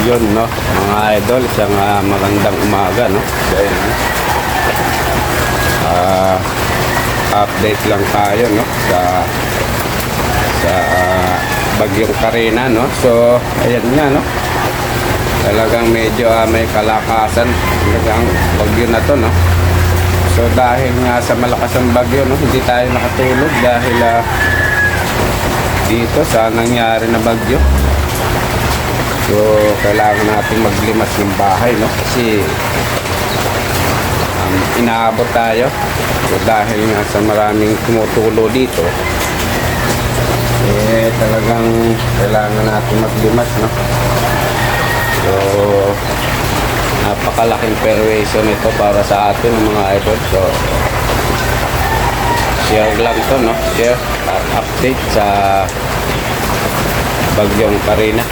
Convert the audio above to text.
yun, no, mga idol, isang magandang umaga, no. Dahil, update lang tayo, no, sa bagyong Carina, no. So ayan nga, no, talagang medyo may kalakasan talagang bagyo na to, no. So dahil nga sa malakas ang bagyo, no, hindi tayo nakatulog dahil dito sa nangyari na bagyo. So kailangan natin maglimas ng bahay, no, kasi inaabot tayo. So dahil nga sa maraming tumutulo dito, talagang kailangan natin maglimas, no. So napakalaking perwisyon ito para sa atin mga idol. So share lang to, no, share at update sa bagyong Carina.